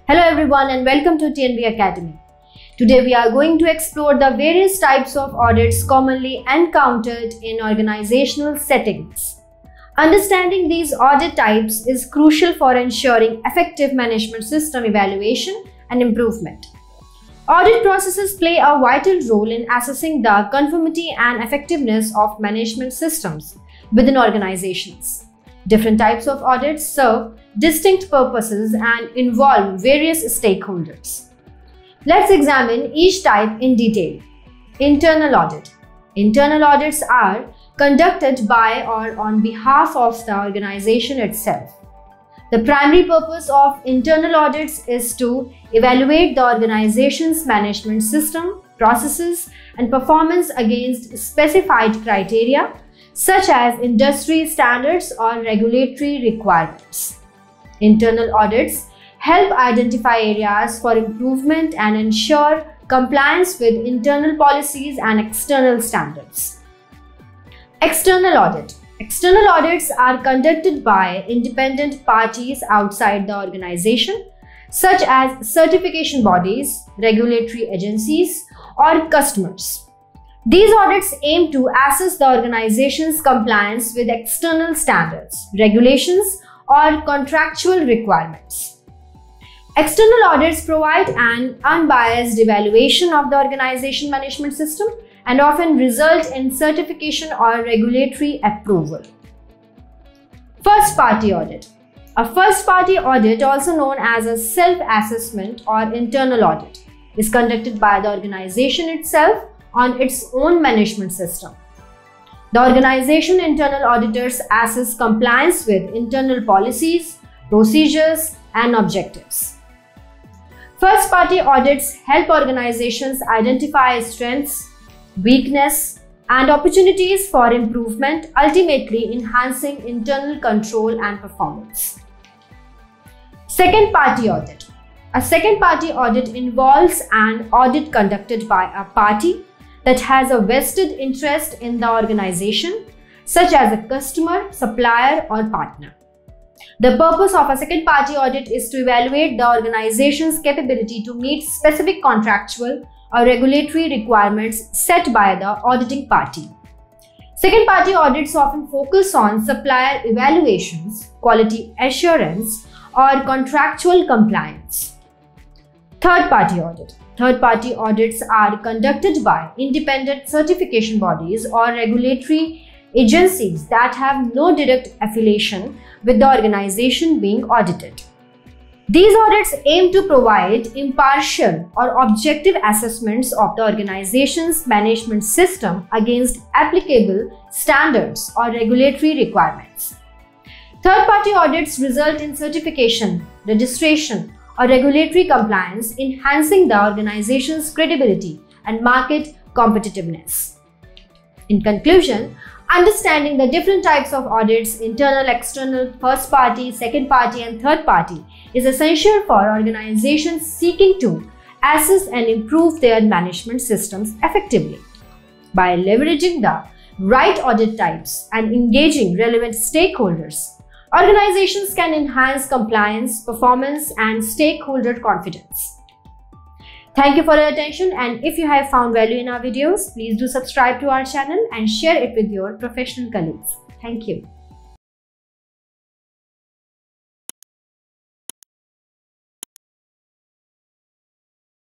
Hello everyone and welcome to TNB Academy. Today we are going to explore the various types of audits commonly encountered in organizational settings. Understanding these audit types is crucial for ensuring effective management system evaluation and improvement. Audit processes play a vital role in assessing the conformity and effectiveness of management systems within organizations. Different types of audits serve distinct purposes and involve various stakeholders. Let's examine each type in detail. Internal audit. Internal audits are conducted by or on behalf of the organization itself. The primary purpose of internal audits is to evaluate the organization's management system, processes, and performance against specified criteria such as industry standards or regulatory requirements. Internal audits help identify areas for improvement and ensure compliance with internal policies and external standards. External audit. External audits are conducted by independent parties outside the organization, such as certification bodies, regulatory agencies, or customers. These audits aim to assess the organization's compliance with external standards, regulations, or contractual requirements. External audits provide an unbiased evaluation of the organization management system and often result in certification or regulatory approval. First-party audit. A first-party audit, also known as a self-assessment or internal audit, is conducted by the organization itself on its own management system. The organization internal auditors assess compliance with internal policies, procedures, and objectives. First-party audits help organizations identify strengths, weaknesses, and opportunities for improvement, ultimately enhancing internal control and performance. Second-party audit. A second-party audit involves an audit conducted by a party that has a vested interest in the organization, such as a customer, supplier, or partner. The purpose of a second-party audit is to evaluate the organization's capability to meet specific contractual or regulatory requirements set by the auditing party. Second-party audits often focus on supplier evaluations, quality assurance, or contractual compliance. Third-party audit. Third-party audits are conducted by independent certification bodies or regulatory agencies that have no direct affiliation with the organization being audited. These audits aim to provide impartial or objective assessments of the organization's management system against applicable standards or regulatory requirements. Third-party audits result in certification, registration, or regulatory compliance, enhancing the organization's credibility and market competitiveness. In conclusion, understanding the different types of audits, internal, external, first party, second party, and third party, is essential for organizations seeking to assess and improve their management systems effectively. By leveraging the right audit types and engaging relevant stakeholders, organizations can enhance compliance, performance, and stakeholder confidence. Thank you for your attention, and if you have found value in our videos, please do subscribe to our channel and share it with your professional colleagues. Thank you.